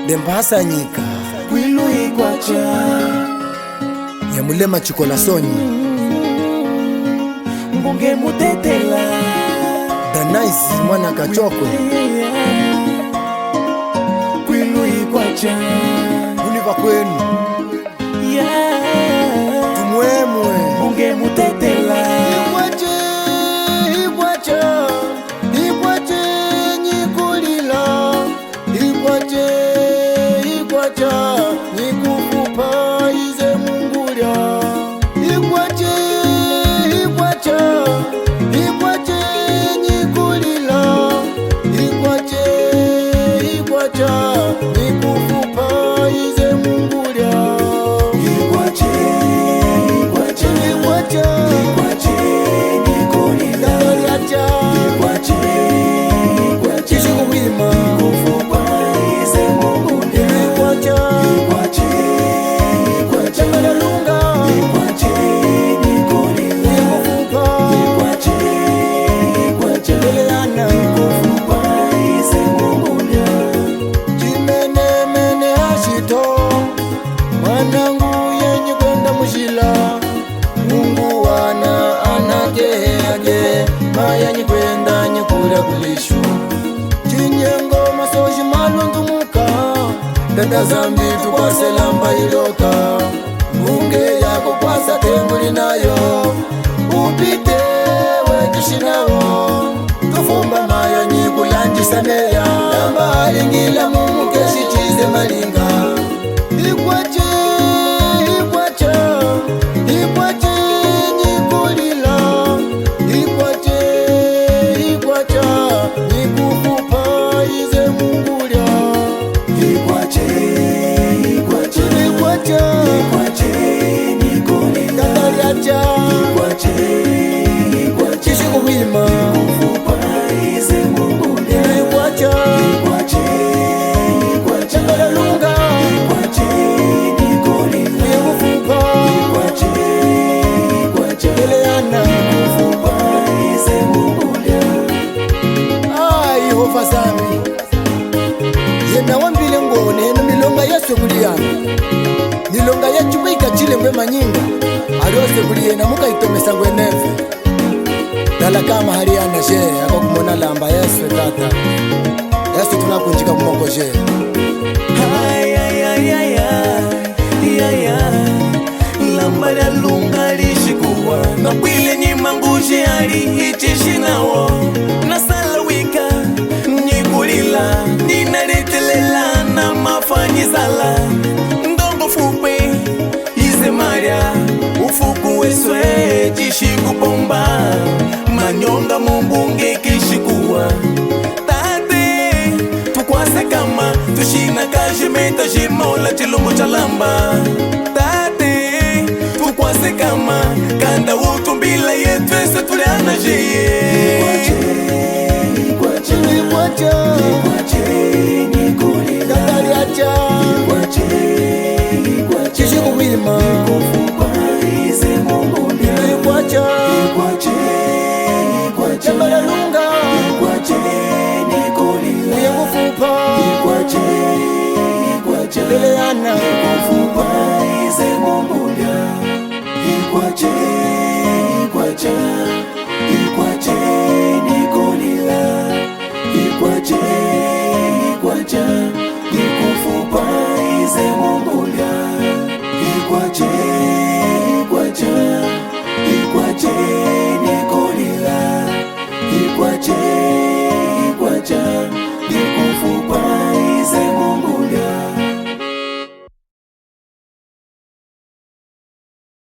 Dembasa nyika Kwilu ikwacha Nyamulema chikola sonyi Mbunge mutetela Danais mwana kachokwe Kwilu ikwacha Univa kwenu Tumwemwe Mbunge mutetela Ikwache nyikulila Ikwache nyikufupa ize mungulya Ikwache nyikulila Ikwache nyikufupa ize mungulya Ikwache nikulila Ikwache Chishikuwima kufupa ize mungulya Ikwache Chamalunga Ikwache nikulila Ikwache Eleana kufupa ize mungulya Chimene hashito Mwanangu yenye kwenda mushila Mungu wana anakeage Maya nyikwenda nyikula kulishu Chinyengo masoji malundumuka Dada zambi tukwase lamba iloka Munge yako kwasa tembuli nayo Upite wekishinawo Tufumba maya nyikulanjisameya Lamba alingila mumuke shichize malinga Ikwache nyikulila Ikwache nyikufupa ize mungulya Ikwache nikulila Tatariacha Ikwache Chishikuwima kufupa ize mungulya Ikwache Chamalunga Ikwache nikulila Kufupa Ikwache Eleana kufupa ize mungulya Yehova zami Yena wambile ngone eno milonga yesu kuliyana Milonga yetu ikachile ngwe manyinga Aliose kuliyena muka itomesa ngwe neve Dala kama hariana she Ako kumona lamba yesu tata Yesu tunakunjika kumongo she Lamba la lunga lishikuwa Na kwile nyimangushe ali ichishinawo Na salawika Nyikulila Ninaletelela na mafanyizala Ndongo fupe Ize marya Ufuku weswe Chishikupomba Manyonga mumbunge kishikuwa Tate Tukwase kama Tushina kajimeta jimola chilumbu chalamba Tate Tukwase kama Kanda utumbila yetu ese tuliana jeye Ikwache nikulila Tatariacha Chishikuwima kufupa ize mungulya Ikwache Chamalunga Ikwache nikulila Kufupa Ikwache Eleana kufupa ize mungulya Ikwache